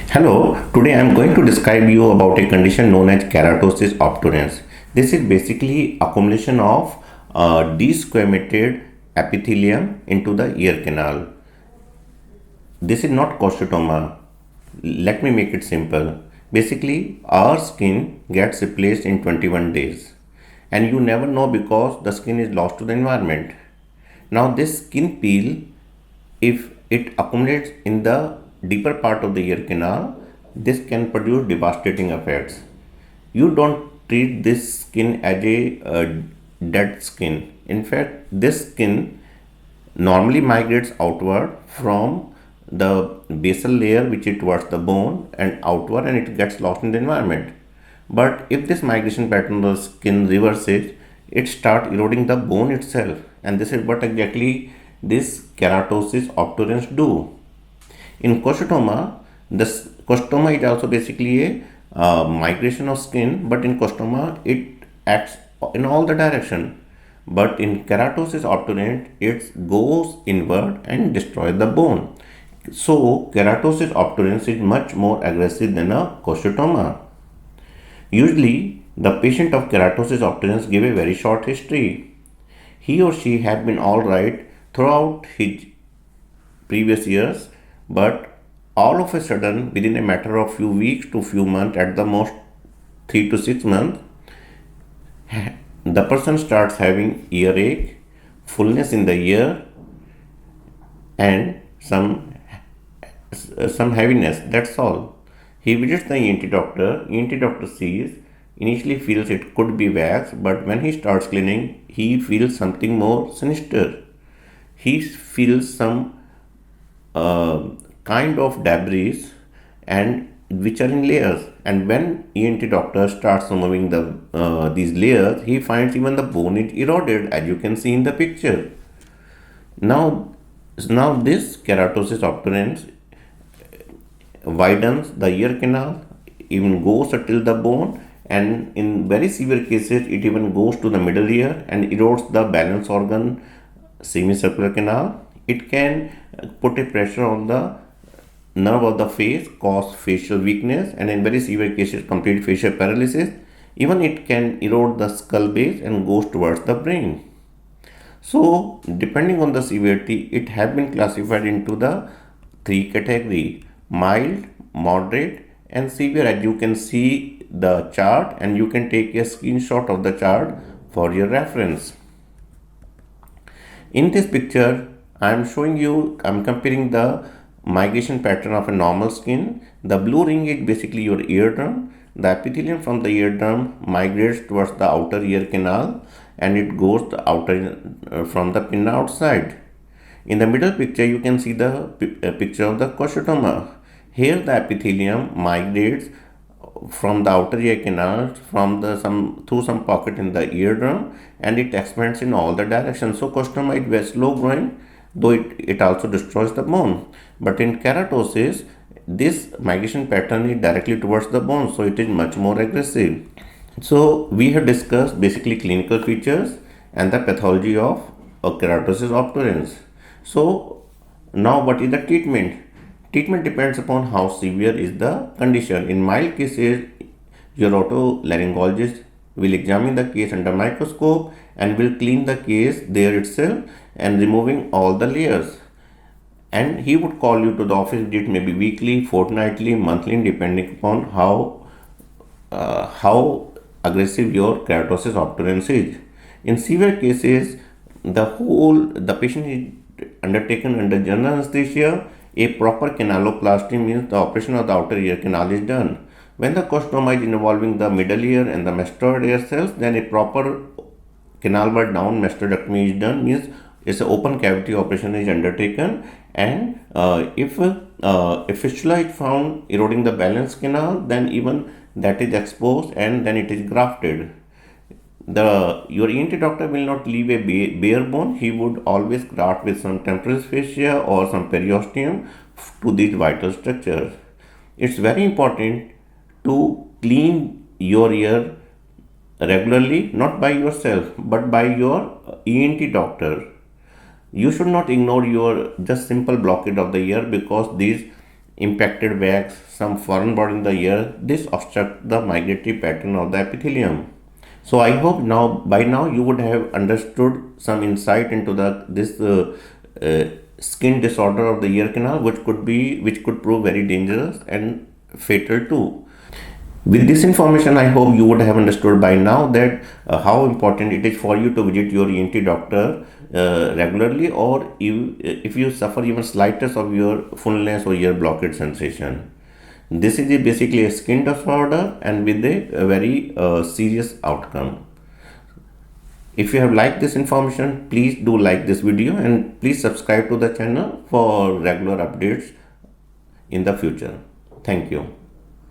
Hello, today I am going to describe you about a condition known as Keratosis obturans. This is basically accumulation of desquamated epithelium into the ear canal. This is not Cholesteatoma. Let me make it simple. Basically, our skin gets replaced in 21 days and you never know because the skin is lost to the environment. Now this skin peel, if it accumulates in the deeper part of the ear canal, this can produce devastating effects. You don't treat this skin as a dead skin. In fact, this skin normally migrates outward from the basal layer which is towards the bone and outward, and it gets lost in the environment. But if this migration pattern of the skin reverses, it starts eroding the bone itself, and this is what exactly this keratosis obturans do. In cholesteatoma, this cholesteatoma is also basically a migration of skin, but in cholesteatoma it acts in all the direction. But in keratosis obturans, it goes inward and destroys the bone. So keratosis obturans is much more aggressive than a cholesteatoma. Usually, the patient of keratosis obturans give a very short history. He or she had been all right throughout his previous years, but all of a sudden, within a matter of few weeks to few months, at the most 3 to 6 months, the person starts having earache, fullness in the ear, and some heaviness. That's all. He visits the ENT doctor. ENT doctor sees, initially feels it could be wax, but when he starts cleaning, he feels something more sinister. He feels some kind of debris and which are in layers. And when ENT doctor starts removing these layers, he finds even the bone is eroded, as you can see in the picture. Now, now this keratosis obturans widens the ear canal, even goes till the bone, and in very severe cases, it even goes to the middle ear and erodes the balance organ semicircular canal. It can put a pressure on the nerve of the face, cause facial weakness, and in very severe cases, complete facial paralysis. Even it can erode the skull base and goes towards the brain. So, depending on the severity, it has been classified into the three categories: mild, moderate, and severe. As you can see the chart, and you can take a screenshot of the chart for your reference. In this picture, I am showing you, I am comparing the migration pattern of a normal skin. The blue ring is basically your eardrum. The epithelium from the eardrum migrates towards the outer ear canal and it goes the outer from the pinna outside. In the middle picture, you can see the picture of the cholesteatoma. Here, the epithelium migrates from the outer ear canal from the through some pocket in the eardrum, and it expands in all the directions. So cholesteatoma is very slow growing, though it also destroys the bone. But in keratosis, this migration pattern is directly towards the bone, so it is much more aggressive. So we have discussed basically clinical features and the pathology of keratosis obturans. So now what is the treatment? Treatment depends upon how severe is the condition. In mild cases, your otolaryngologist will examine the case under microscope and will clean the case there itself and removing all the layers. And he would call you to the office visit maybe weekly, fortnightly, monthly, depending upon how aggressive your keratosis obturans is. In severe cases, the patient is undertaken under general anesthesia. A proper canaloplasty means the operation of the outer ear canal is done. When the cholesteatoma is involving the middle ear and the mastoid ear cells, then a proper canalward down mastoidectomy is done, means it's an open cavity operation is undertaken, and if a fistula is found eroding the balance canal, then even that is exposed and then it is grafted. Your ENT doctor will not leave a bare bone. He would always graft with some temporis fascia or some periosteum to these vital structures. It's very important to clean your ear regularly, not by yourself, but by your ENT doctor. You should not ignore your just simple blockade of the ear because these impacted wax, some foreign body in the ear. This obstruct the migratory pattern of the epithelium. So I hope now by now you would have understood some insight into this skin disorder of the ear canal, which could prove very dangerous and fatal too. With this information, I hope you would have understood by now that how important it is for you to visit your ENT doctor regularly, or if you suffer even slightest of your fullness or ear blockage sensation. This is basically a skin disorder and with a very serious outcome. If you have liked this information, please do like this video and please subscribe to the channel for regular updates in the future. Thank you.